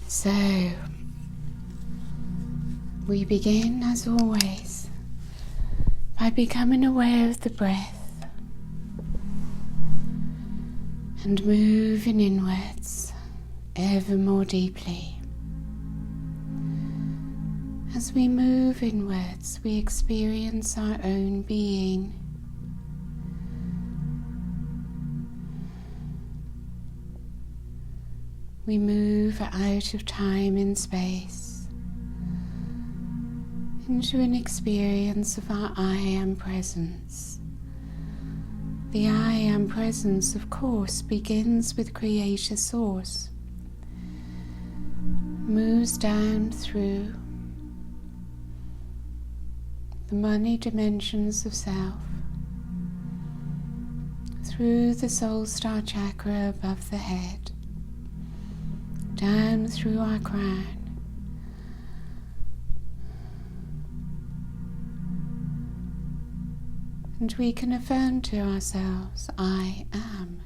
So, we begin, as always, by becoming aware of the breath and moving inwards ever more deeply. As we move inwards, we experience our own being. We move out of time and space into an experience of our I Am presence. The I Am presence, of course, begins with Creator Source, moves down through the many dimensions of self, through the soul star chakra above the head, down through our crown, and we can affirm to ourselves, I am.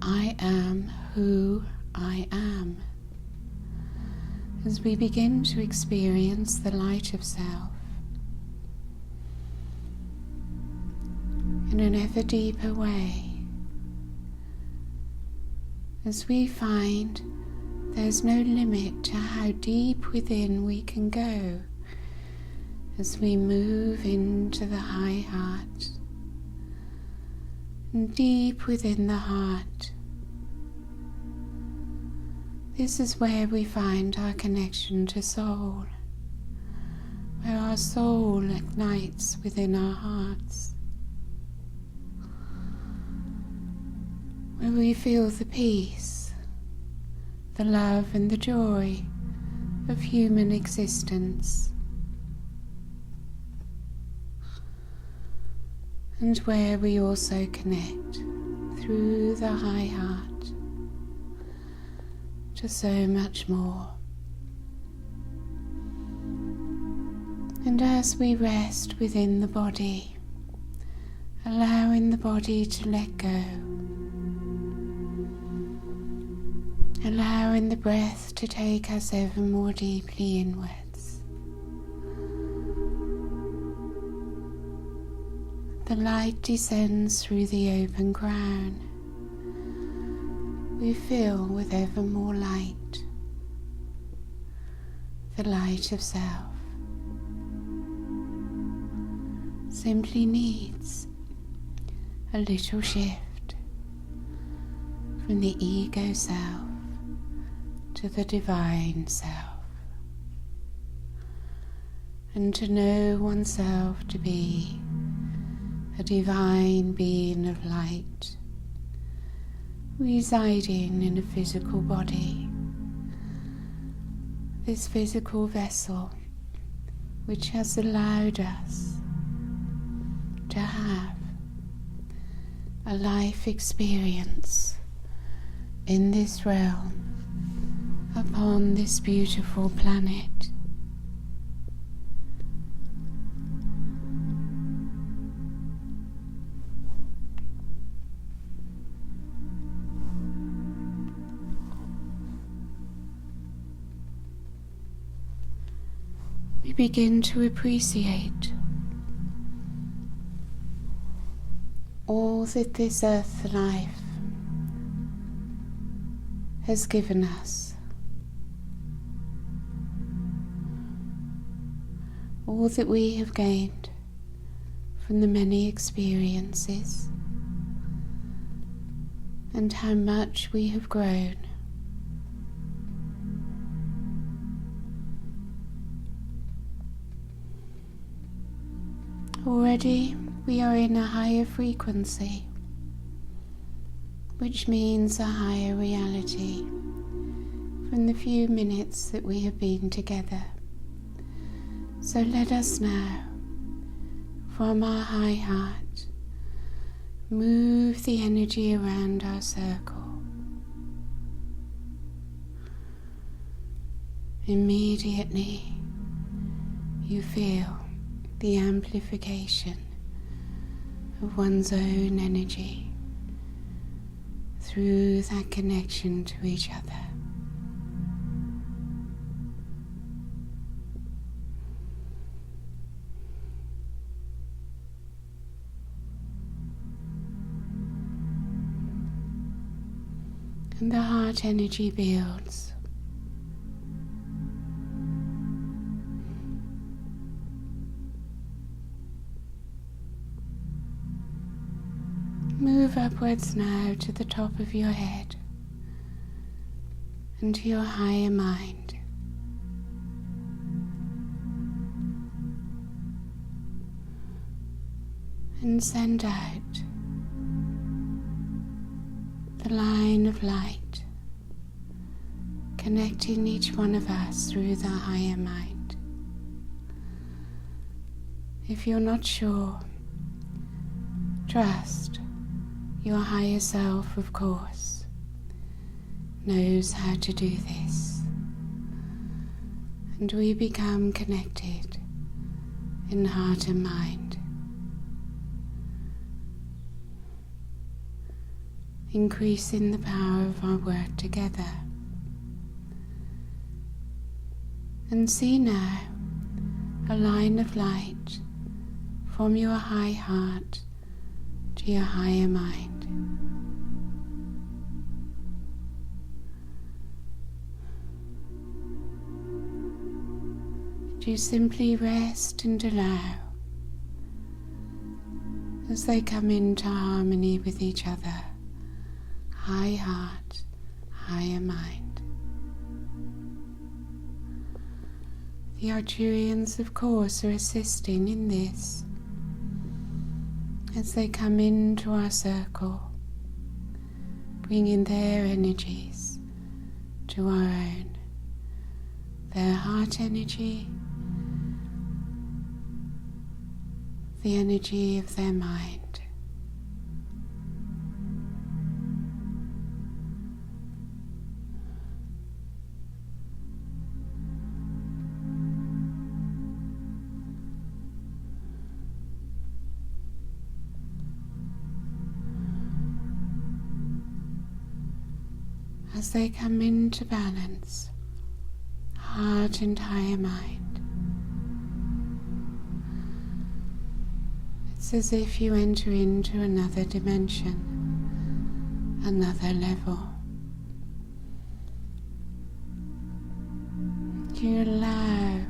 I am who I am. As we begin to experience the light of self in an ever deeper way, as we find there's no limit to how deep within we can go as we move into the high heart, and deep within the heart. This is where we find our connection to soul, where our soul ignites within our hearts, where we feel the peace, the love and the joy of human existence, and where we also connect through the high heart to so much more. And as we rest within the body, allowing the body to let go, allowing the breath to take us ever more deeply inwards, the light descends through the open crown. We fill with ever more light, the light of self. Simply needs a little shift from the ego self to the divine self, and to know oneself to be a divine being of light, residing in a physical body, this physical vessel which has allowed us to have a life experience in this realm, upon this beautiful planet. We begin to appreciate all that this earth life has given us, all that we have gained from the many experiences, and how much we have grown. Already we are in a higher frequency, which means a higher reality from the few minutes that we have been together. So let us now, from our high heart, move the energy around our circle. Immediately you feel the amplification of one's own energy through that connection to each other. And the heart energy builds. Move upwards now to the top of your head and to your higher mind. And send out the line of light, connecting each one of us through the higher mind. If you're not sure, trust your higher self, of course, knows how to do this. And we become connected in heart and mind, increasing the power of our work together. And see now a line of light from your high heart to your higher mind. And you simply rest and allow as they come into harmony with each other. High heart, higher mind. The Arcturians, of course, are assisting in this as they come into our circle, bringing their energies to our own, their heart energy, the energy of their mind. As they come into balance, heart and higher mind, it's as if you enter into another dimension, another level. You allow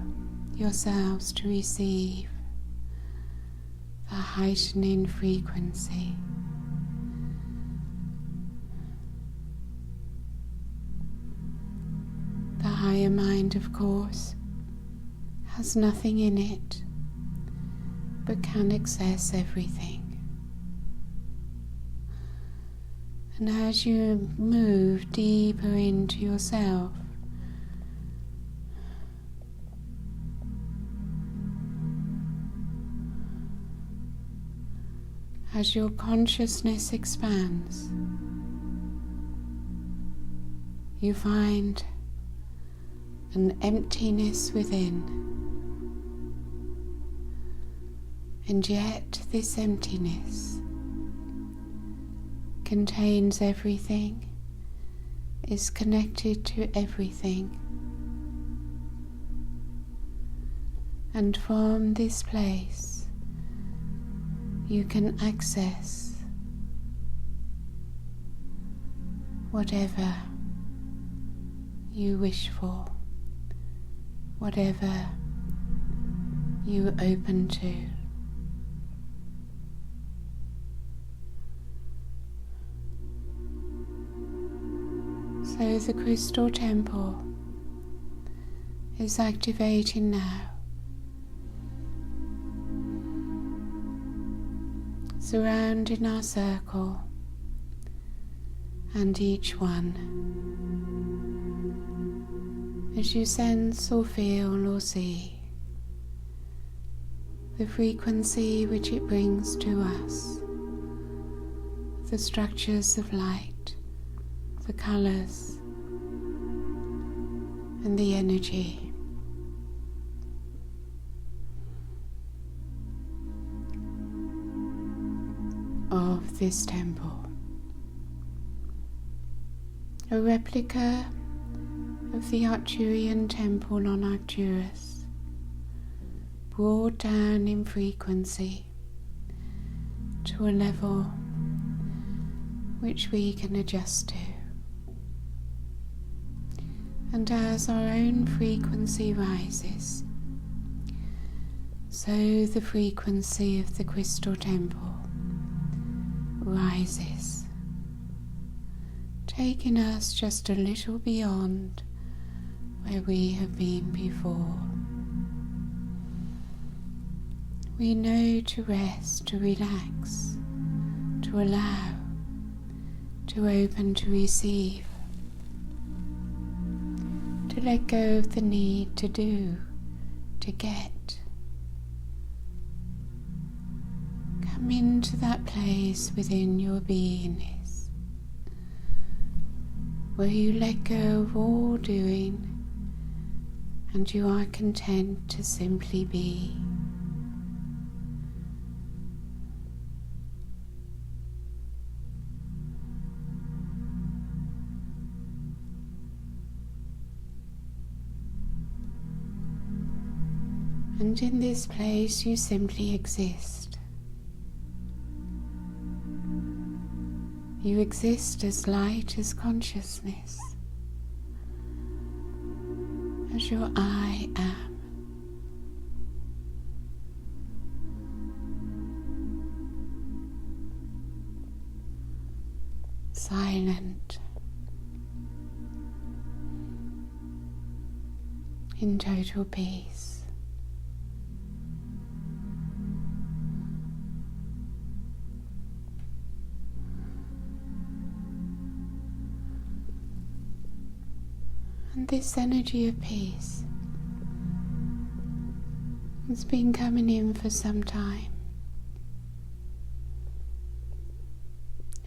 yourselves to receive the heightening frequency. The higher mind, of course, has nothing in it, but can access everything. And as you move deeper into yourself, as your consciousness expands, you find an emptiness within, and yet this emptiness contains everything, is connected to everything, and from this place you can access whatever you wish for, whatever you open to. So the crystal temple is activating now, surrounding our circle and each one. As you sense or feel or see the frequency which it brings to us, the structures of light, the colours, and the energy. Of this temple. a replica of the Arcturian temple on Arcturus, brought down in frequency to a level which we can adjust to. And as our own frequency rises, so the frequency of the crystal temple rises, taking us just a little beyond where we have been before. We know to rest, to relax, to allow, to open, to receive, to let go of the need to do, to get. Come into that place within your beingness where you let go of all doing and you are content to simply be. And in this place you simply exist. You exist as light as consciousness, as your I am. Silent, in total peace. And this energy of peace has been coming in for some time,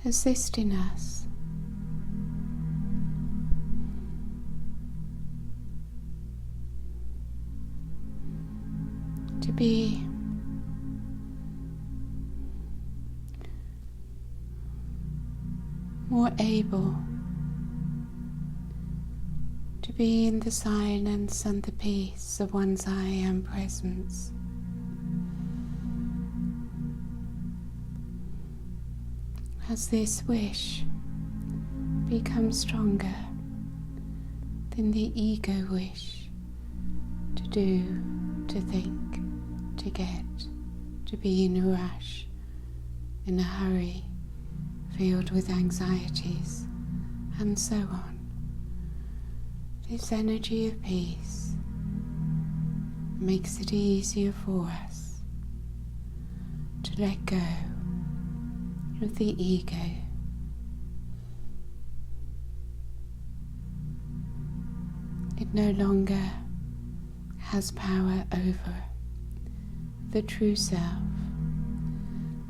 assisting us to be more able to be in the silence and the peace of one's I am presence. As this wish becomes stronger than the ego wish to do, to think, to get, to be in a rush, in a hurry, filled with anxieties, and so on. This energy of peace makes it easier for us to let go of the ego. It no longer has power over the true self,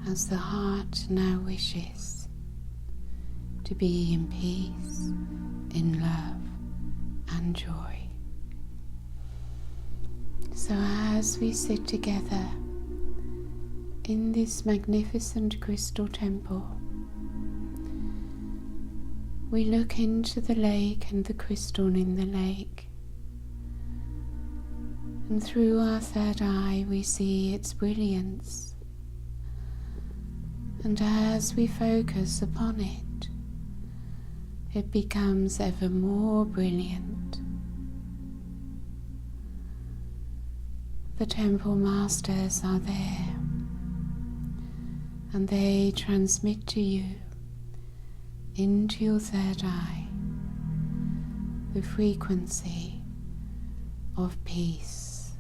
as the heart now wishes to be in peace, in love and joy. So as we sit together in this magnificent crystal temple, we look into the lake and the crystal in the lake, and through our third eye we see its brilliance, and as we focus upon it, it becomes ever more brilliant. The temple masters are there, and they transmit to you into your third eye the frequency of peace.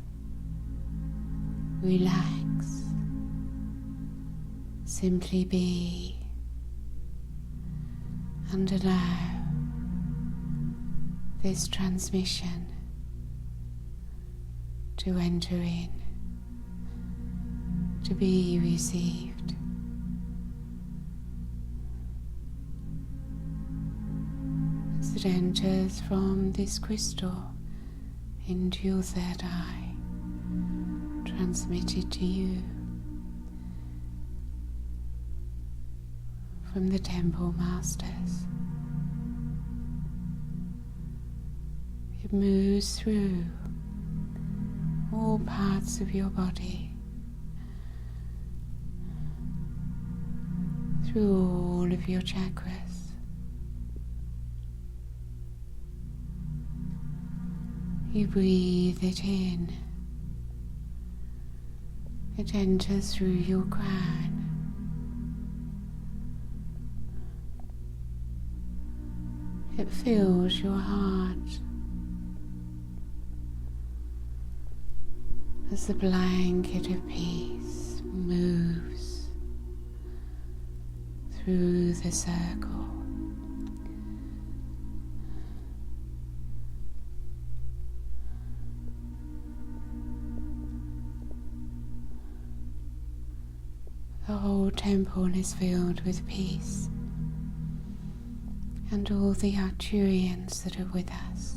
Relax, simply be, and allow this transmission to enter in, to be received. As it enters from this crystal into your third eye, transmitted to you from the temple masters. it moves through all parts of your body, through all of your chakras. You breathe it in. It enters through your crown. It fills your heart as the blanket of peace moves through the circle. The whole temple is filled with peace, and all the Arcturians that are with us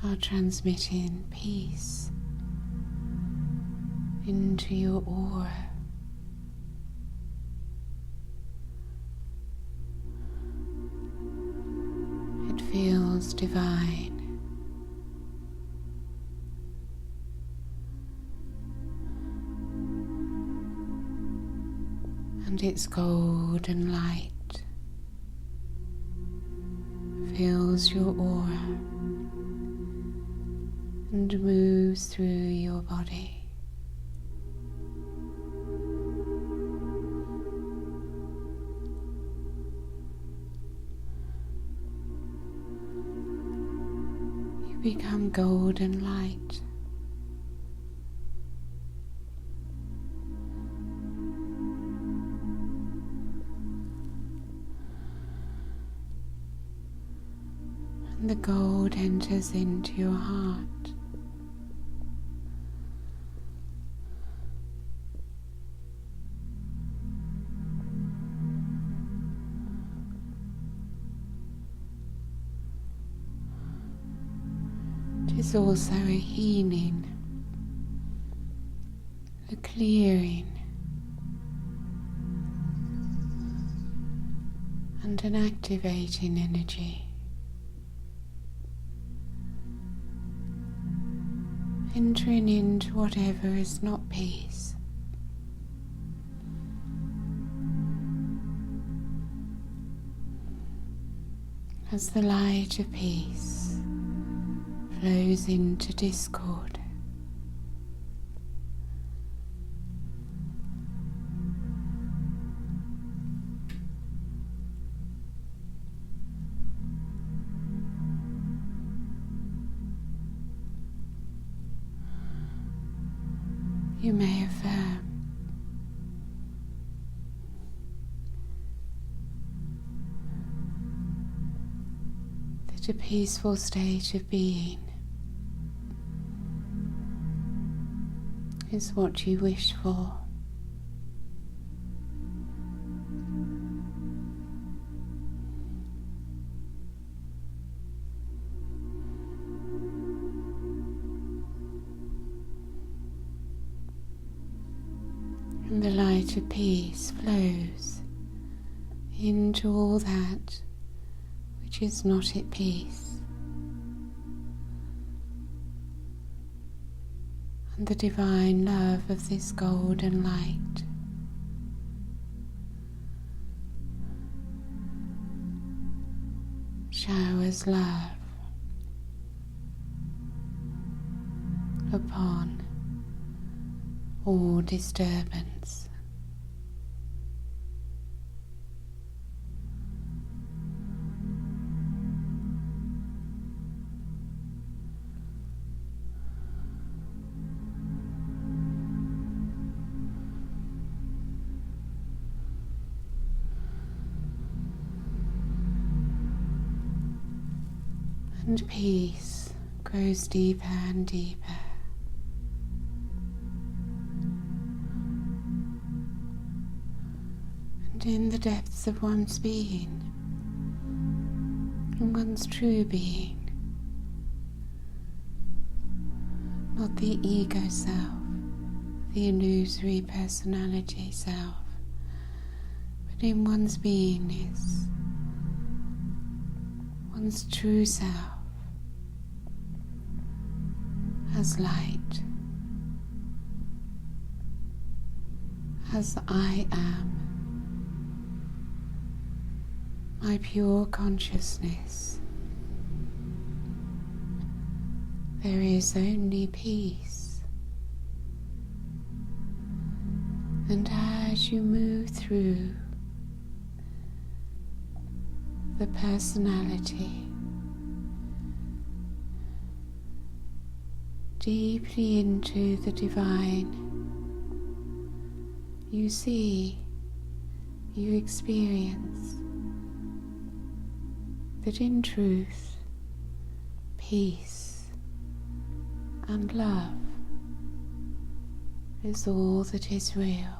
are transmitting peace into your aura. It feels divine. And its golden light fills your aura and moves through your body. You become golden light. And the gold enters into your heart. It is also a healing, a clearing, and an activating energy. Entering into whatever is not peace. As the light of peace flows into discord, you may affirm that a peaceful state of being is what you wish for. And the light of peace flows into all that which is not at peace. And the divine love of this golden light showers love upon all disturbance. And peace grows deeper and deeper. And in the depths of one's being, in one's true being, not the ego self, the illusory personality self, but in one's beingness, one's true self as light, as I am, my pure consciousness. There is only peace. And as you move through the personality, deeply into the divine, you see, you experience that in truth, peace and love is all that is real.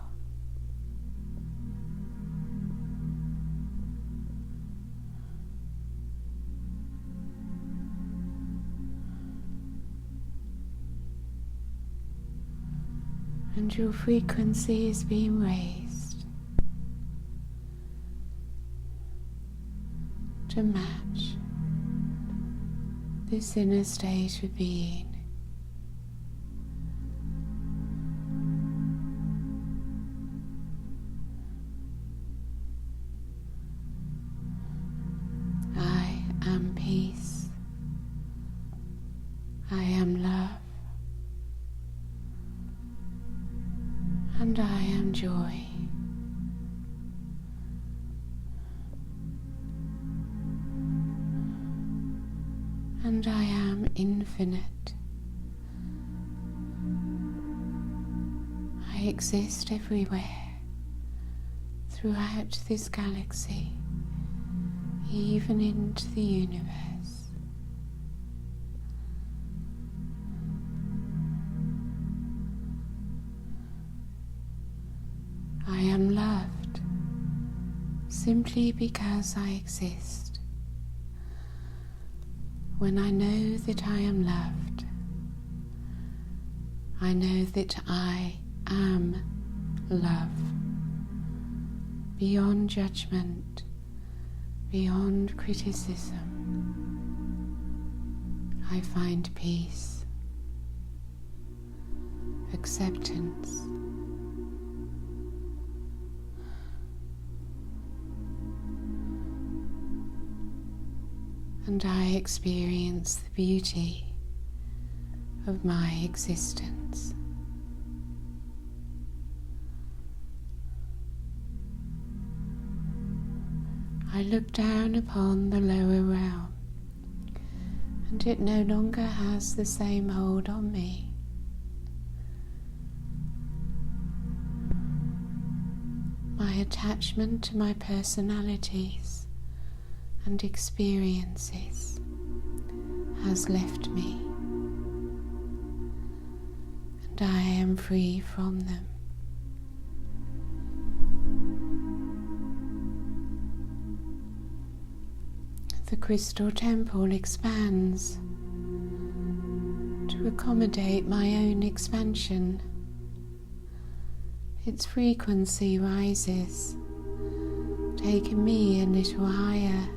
And your frequency is being raised to match this inner state of being. I am peace. I am love. And I am joy. And I am infinite. I exist everywhere, throughout this galaxy, even into the universe. I am loved simply because I exist. When I know that I am loved, I know that I am love, beyond judgment, beyond criticism. I find peace, acceptance, and I experience the beauty of my existence. I look down upon the lower realm, and it no longer has the same hold on me. My attachment to my personalities and experiences has left me, and I am free from them. The crystal temple expands to accommodate my own expansion. Its frequency rises, taking me a little higher.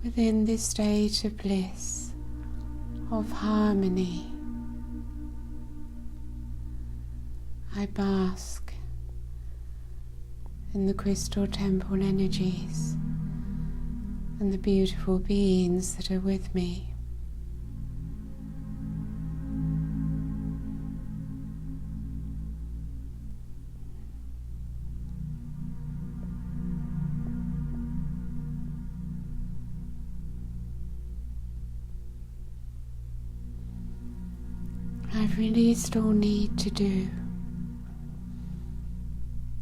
Within this state of bliss, of harmony, I bask in the crystal temple energies and the beautiful beings that are with me. I've released all need to do,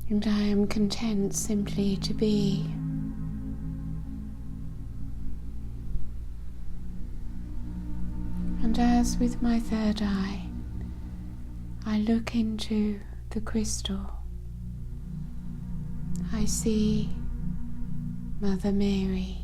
and I am content simply to be. And as with my third eye, I look into the crystal, I see Mother Mary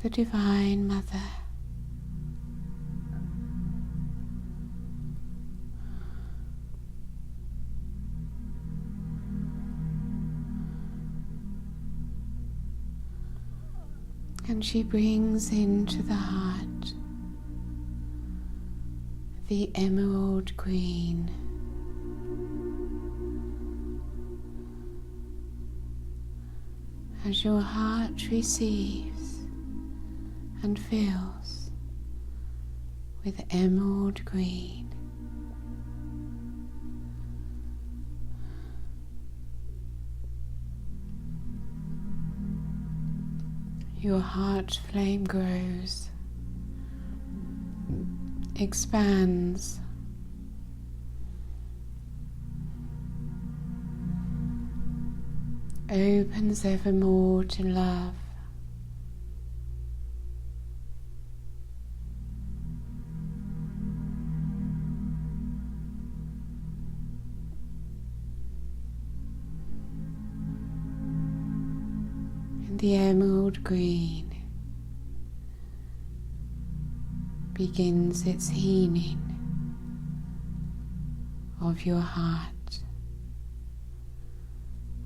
the Divine Mother. And she brings into the heart the emerald green. As your heart receives and fills with emerald green, your heart flame grows, expands, opens evermore to love. And the emerald green begins its healing of your heart,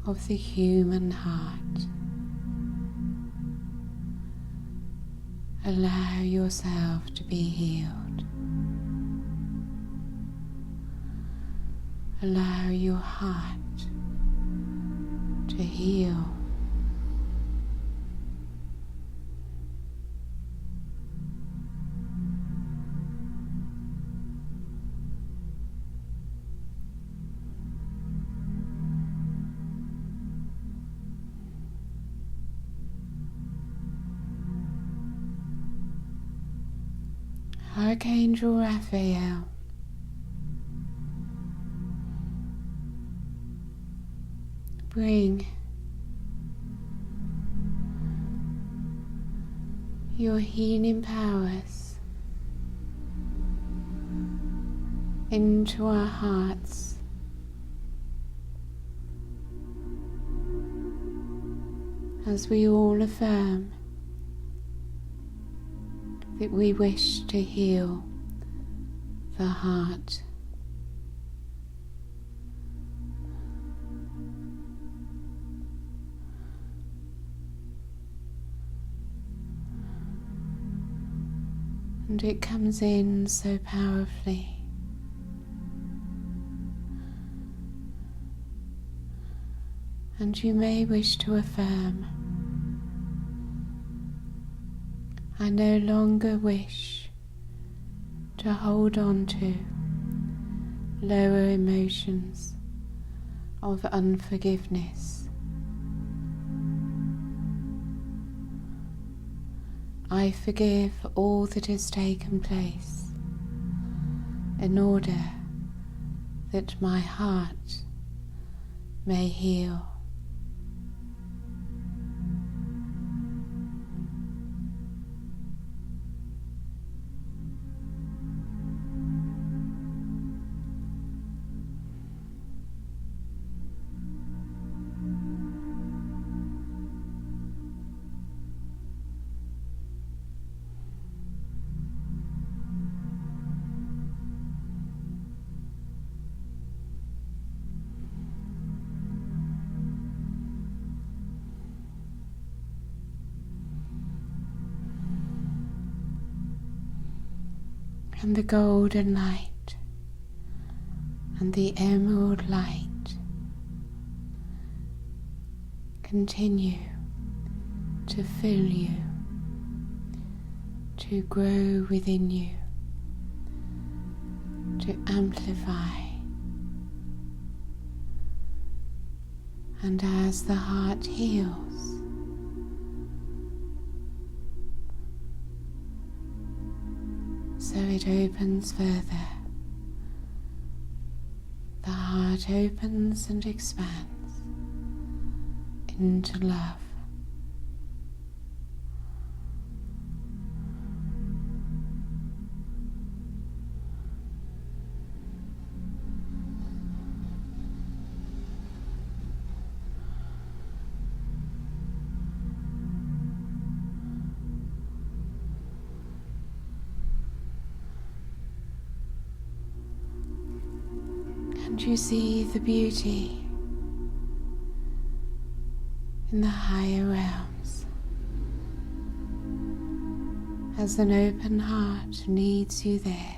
of the human heart. Allow yourself to be healed. Allow your heart to heal. Archangel Raphael, bring your healing powers into our hearts, as we all affirm that we wish to heal the heart. And it comes in so powerfully. And you may wish to affirm, I no longer wish to hold on to lower emotions of unforgiveness. I forgive all that has taken place in order that my heart may heal. And the golden light and the emerald light continue to fill you, to grow within you, to amplify. And as the heart heals, so it opens further. The heart opens and expands into love. And you see the beauty in the higher realms as an open heart leads you there.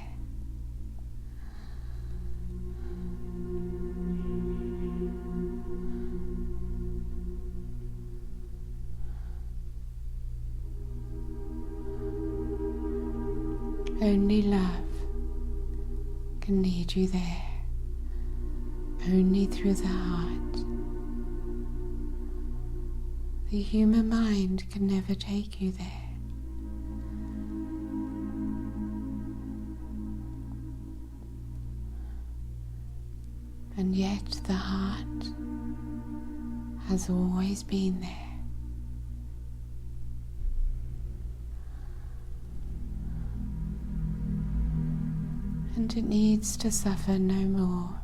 Only love can lead you there, only through the heart. The human mind can never take you there. And yet the heart has always been there. And it needs to suffer no more.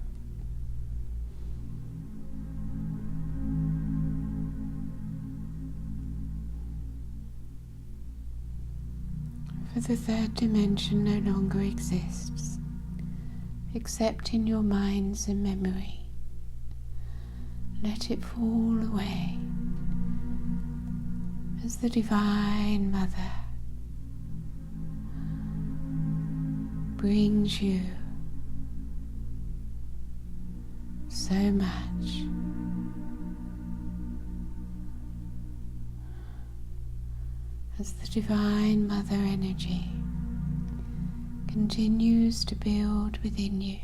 For the third dimension no longer exists, except in your minds and memory. Let it fall away as the Divine Mother brings you so much. As the Divine Mother energy continues to build within you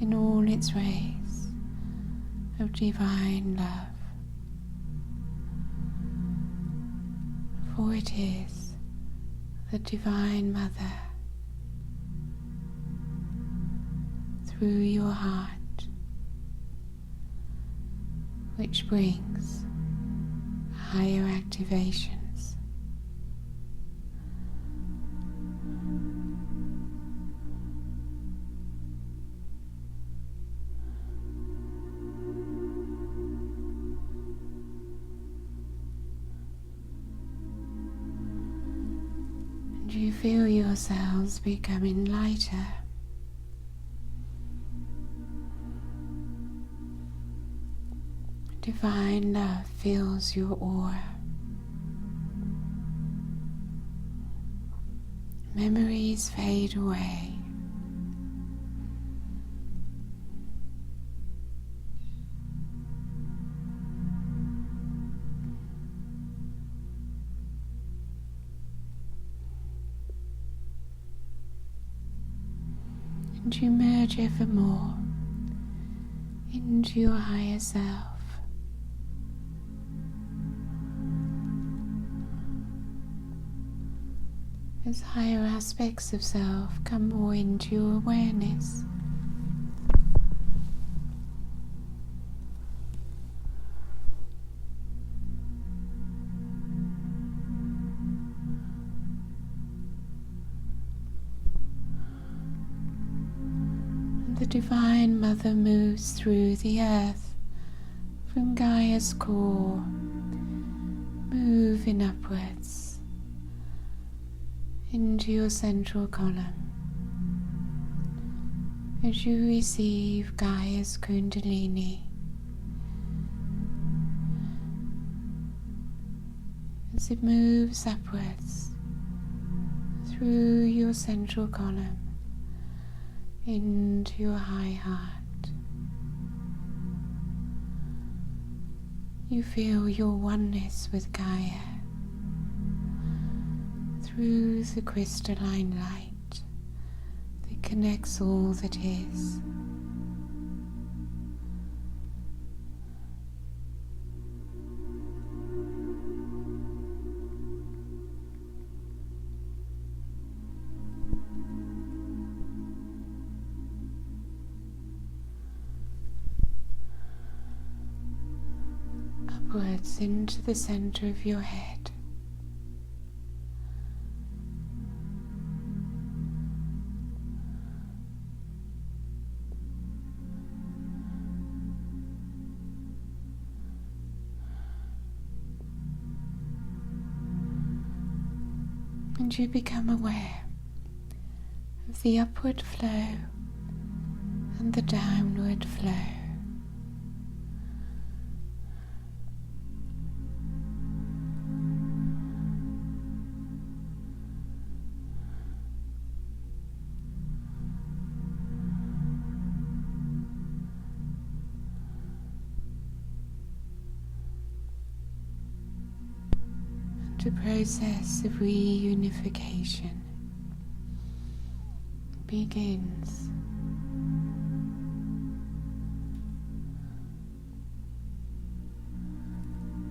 in all its rays of divine love. For it is the Divine Mother through your heart which brings higher activations. And you feel yourselves becoming lighter. Divine love fills your aura. Memories fade away. And you merge ever more into your higher self. As higher aspects of self come more into your awareness. And the Divine Mother moves through the earth from Gaia's core, moving upwards into your central column as you receive Gaia's Kundalini as it moves upwards through your central column into your high heart. You feel your oneness with Gaia through the crystalline light that connects all that is. Upwards into the center of your head. And you become aware of the upward flow and the downward flow. The process of reunification begins.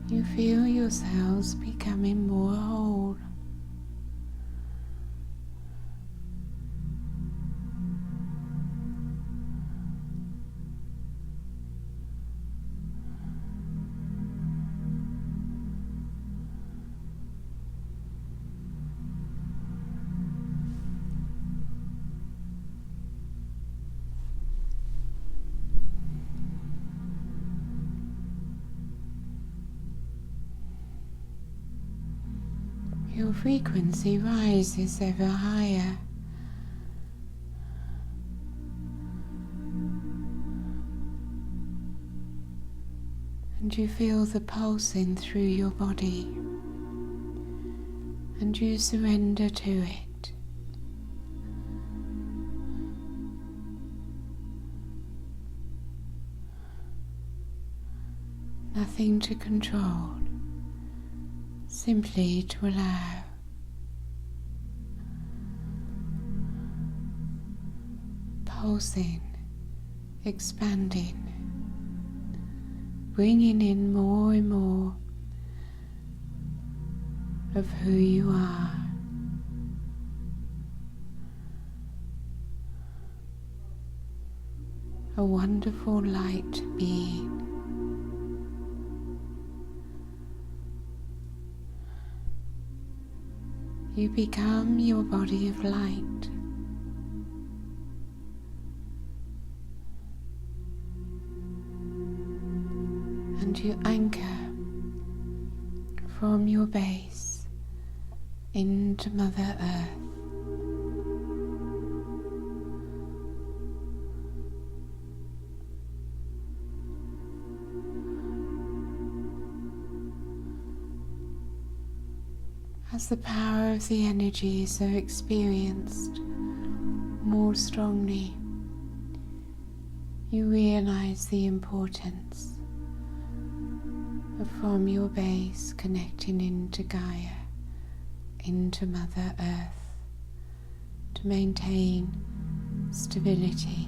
You feel yourselves becoming more whole. Your frequency rises ever higher. And you feel the pulsing through your body, and you surrender to it. Nothing to control. Simply to allow. Pulsing, expanding, bringing in more and more of who you are. A wonderful light being. You become your body of light. And you anchor from your base into Mother Earth. As the power of the energies are experienced more strongly, you realize the importance of from your base connecting into Gaia, into Mother Earth, to maintain stability.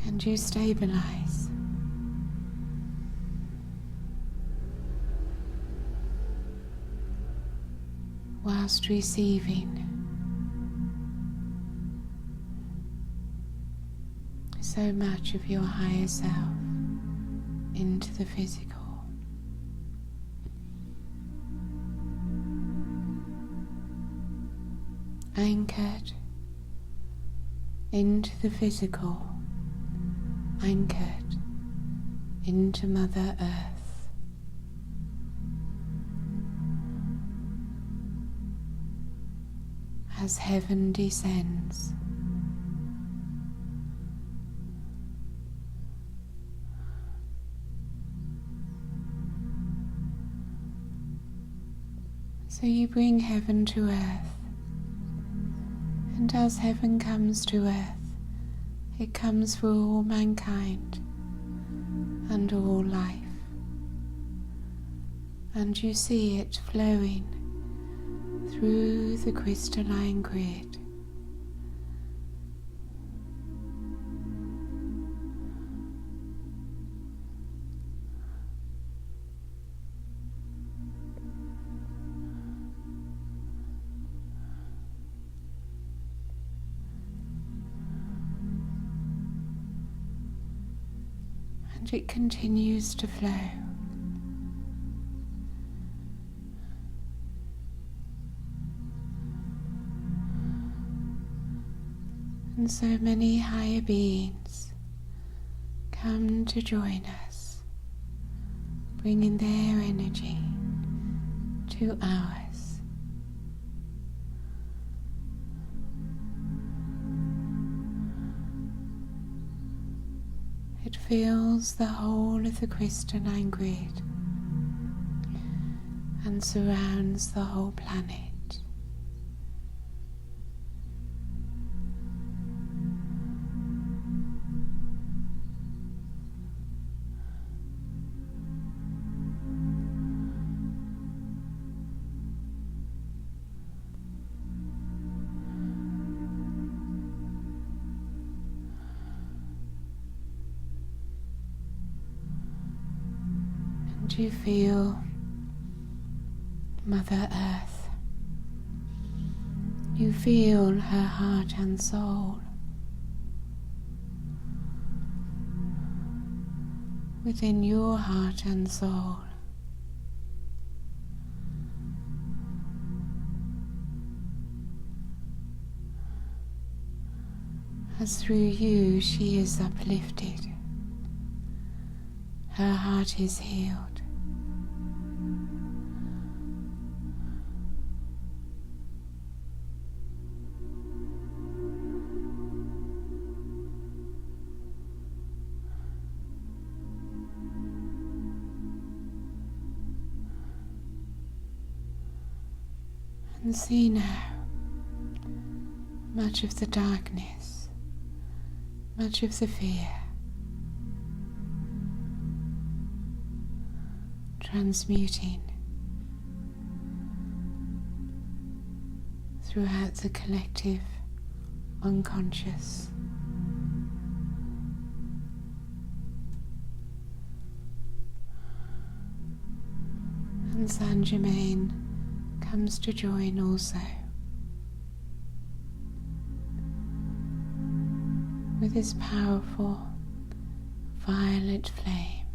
And you stabilize. Whilst receiving so much of your higher self into the physical. Anchored into the physical. Anchored into Mother Earth. As heaven descends, so you bring heaven to earth, and as heaven comes to earth, it comes for all mankind and all life, and you see it flowing through the crystalline grid. And it continues to flow. And so many higher beings come to join us bringing their energy to ours. It fills the whole of the crystalline grid and surrounds the whole planet. And you feel Mother Earth. You feel her heart and soul within your heart and soul. As through you she is uplifted, her heart is healed. And see now much of the darkness, much of the fear transmuting throughout the collective unconscious. And Saint Germain comes to join also, with his powerful violet flame.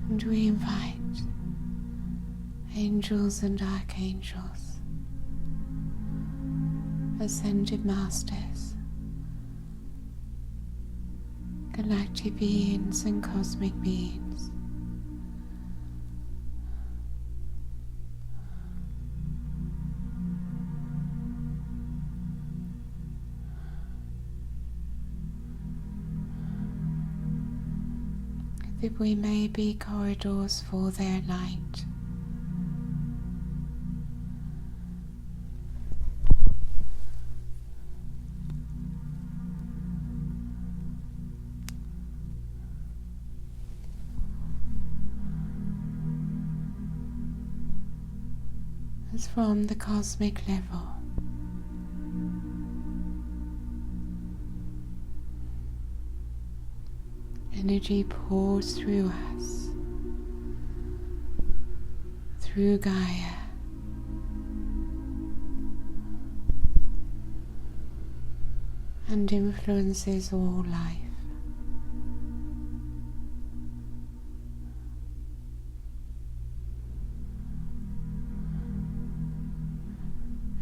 And we invite angels and archangels, ascended masters, galactic beings and cosmic beings, that we may be corridors for their light. As from the cosmic level, energy pours through us, through Gaia, and influences all life.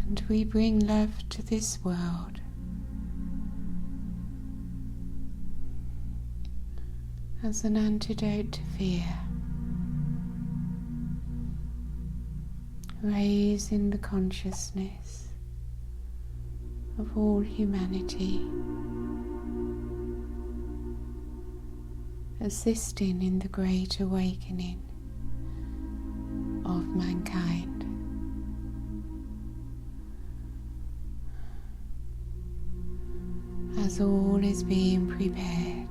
And we bring love to this world as an antidote to fear, raising the consciousness of all humanity, assisting in the great awakening of mankind. As all is being prepared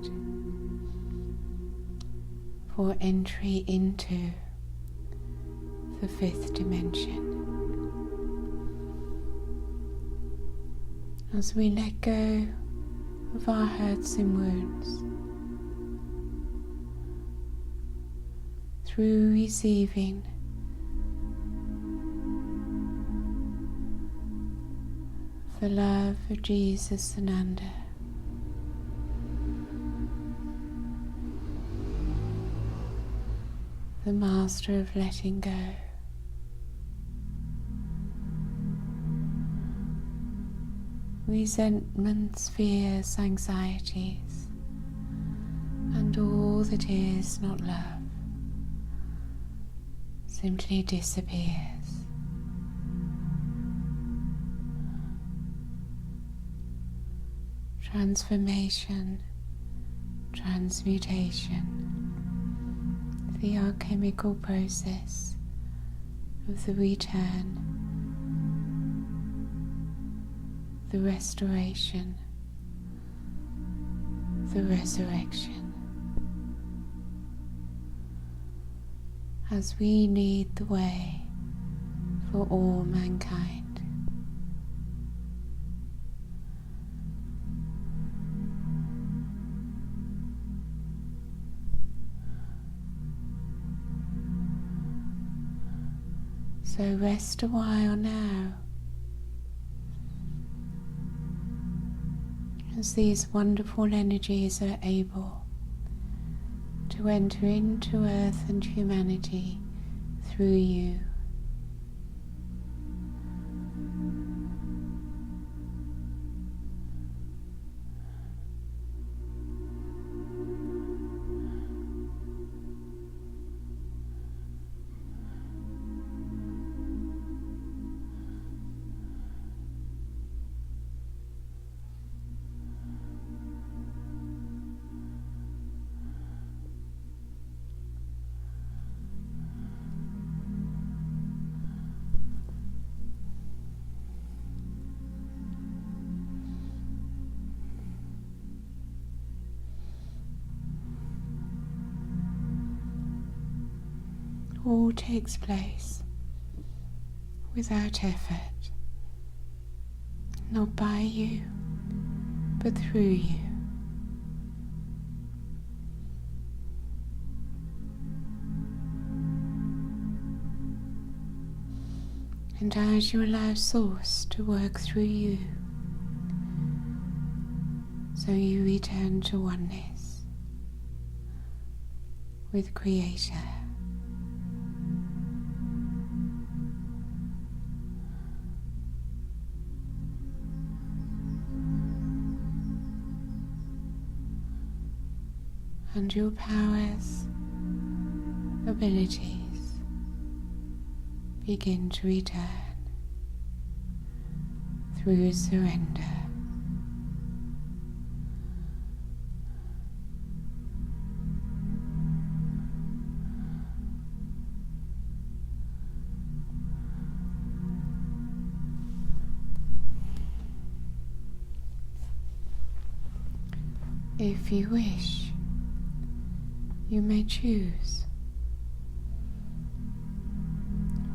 for entry into the fifth dimension. As we let go of our hurts and wounds through receiving the love of Jesus Sananda, the master of letting go. resentments, fears, anxieties, and all that is not love simply disappears. Transformation, transmutation, the alchemical process of the return, the restoration, the resurrection, as we lead the way for all mankind. So rest a while now, as these wonderful energies are able to enter into Earth and humanity through you. All takes place without effort, not by you, but through you. And as you allow Source to work through you, so you return to oneness with Creator. And your powers, abilities begin to return through surrender. If you wish, you may choose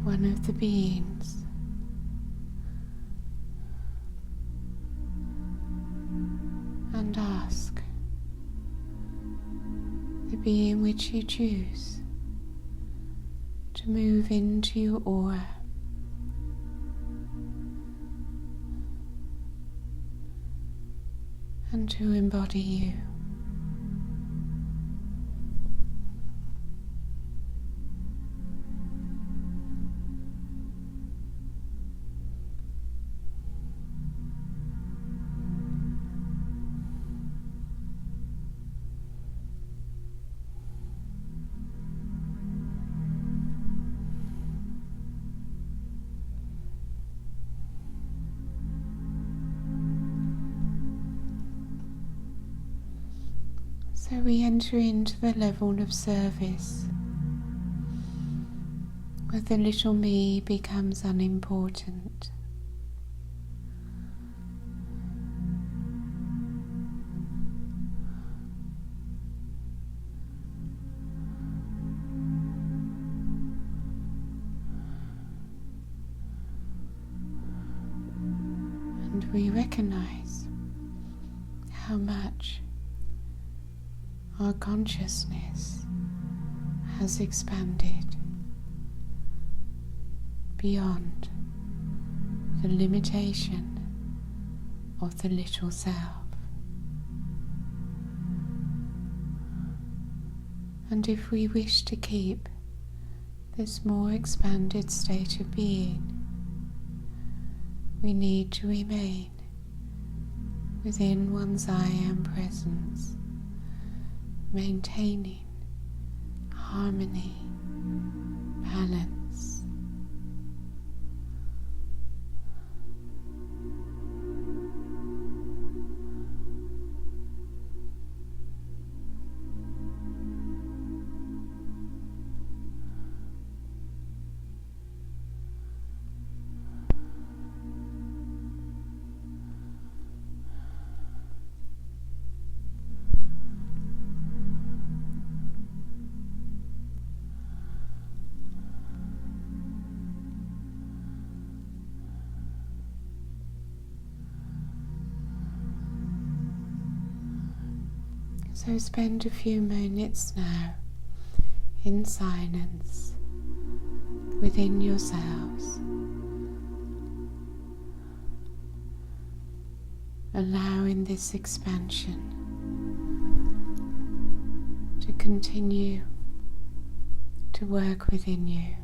one of the beings and ask the being which you choose to move into your aura and to embody you. So we enter into the level of service, where the little me becomes unimportant. And we recognize how much our consciousness has expanded beyond the limitation of the little self. And if we wish to keep this more expanded state of being, we need to remain within one's I Am presence, maintaining harmony, balance. So spend a few minutes now in silence within yourselves, allowing this expansion to continue to work within you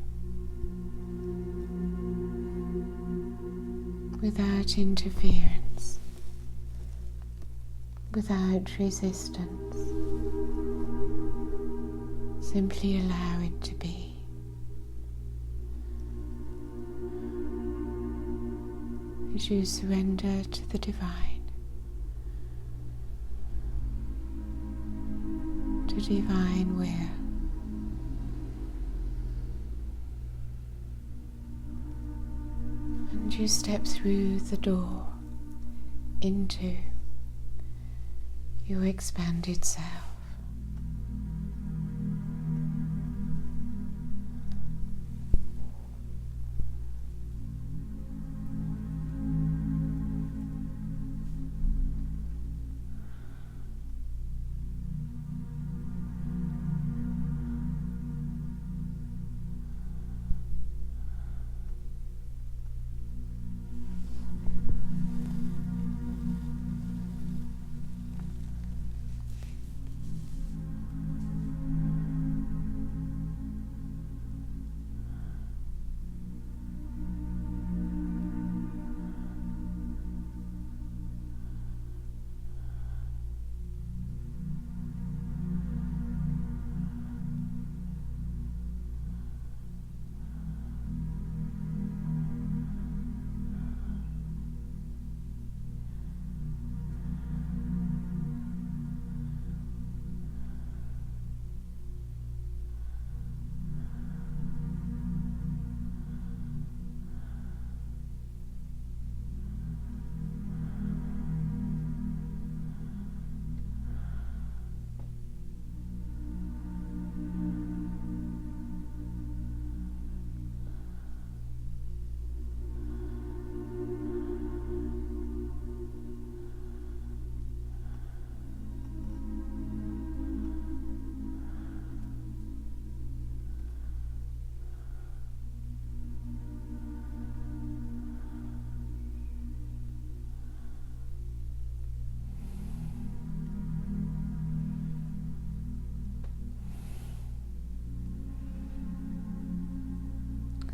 without interference, without resistance. Simply allow it to be. As you surrender to the divine, to divine will. And you step through the door into your expanded self.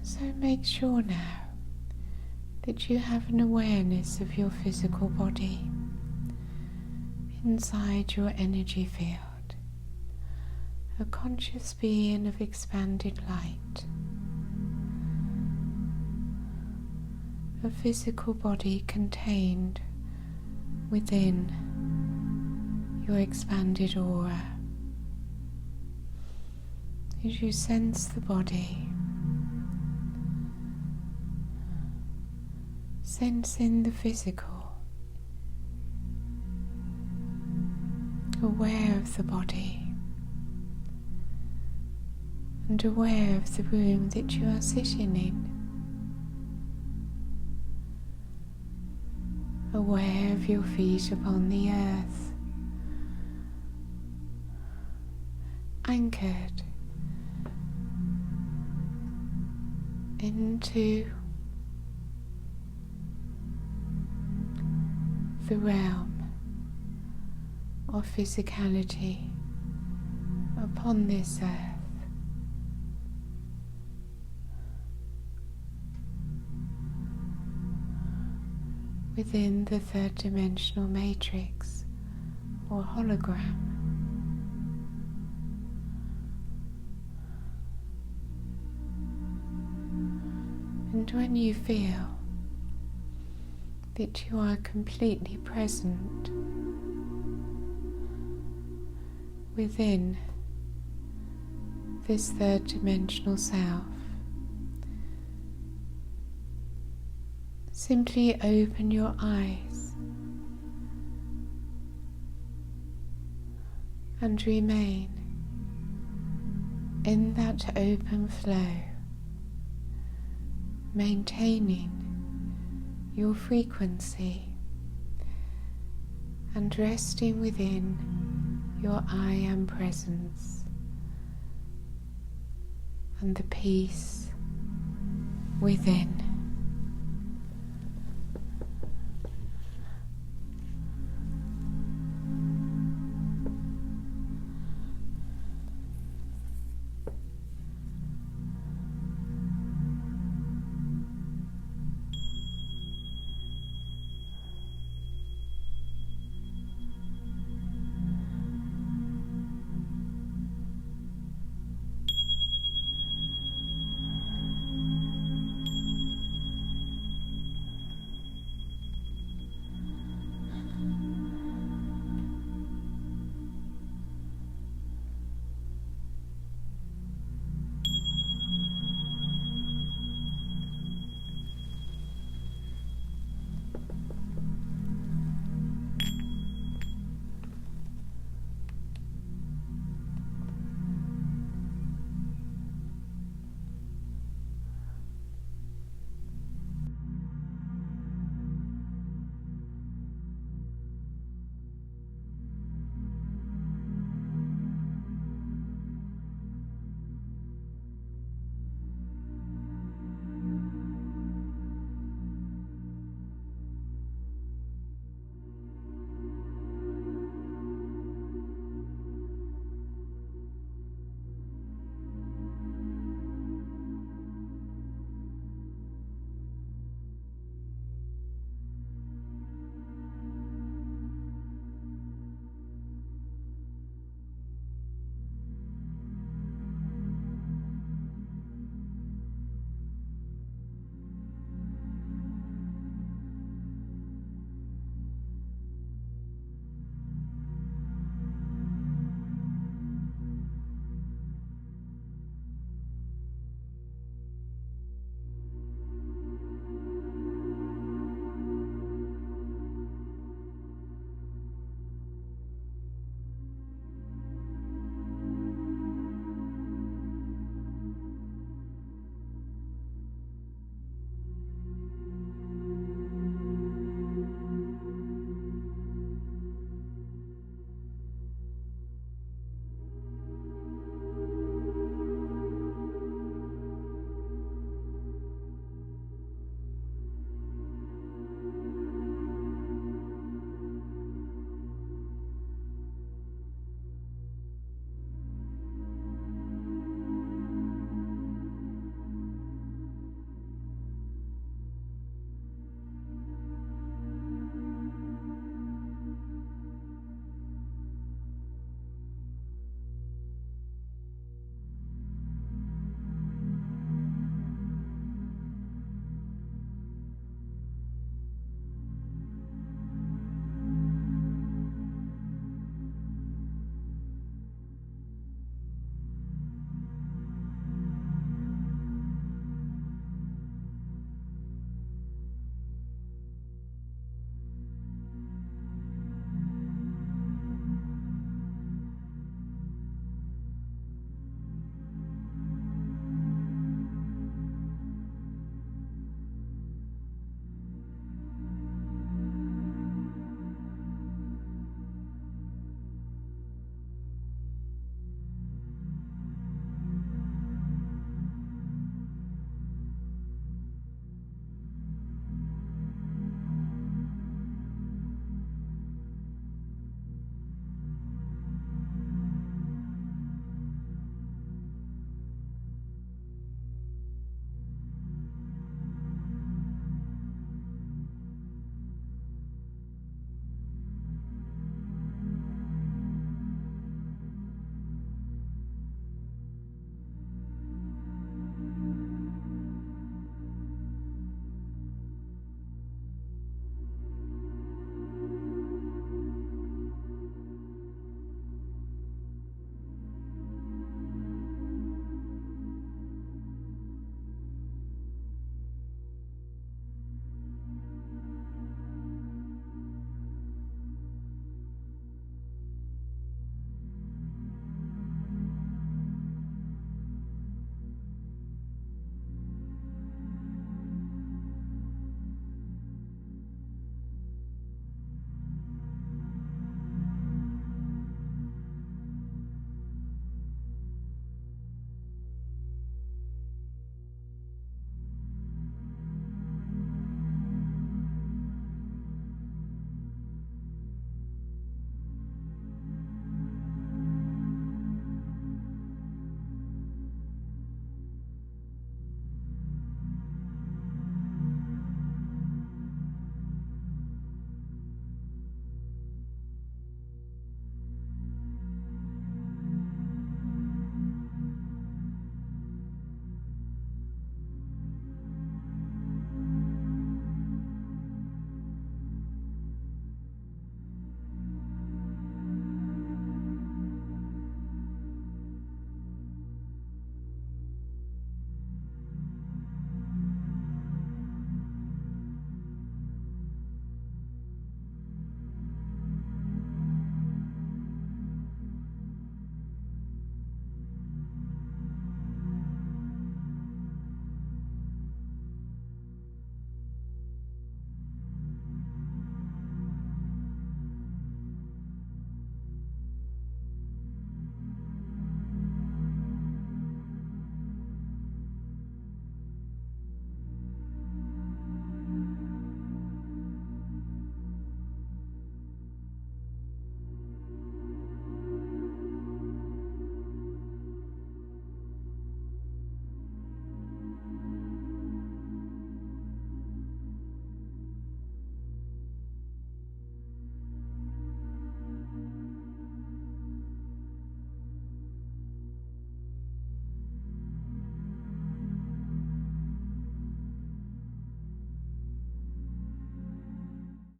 So make sure now that you have an awareness of your physical body inside your energy field, a conscious being of expanded light, a physical body contained within your expanded aura. As you sense the body, sensing the physical, aware of the body, and aware of the room that you are sitting in, aware of your feet upon the earth, anchored into the realm of physicality upon this earth. within the third dimensional matrix or hologram. And when you feel that you are completely present within this third dimensional self, simply open your eyes and remain in that open flow, maintaining your frequency and resting within your I Am presence and the peace within.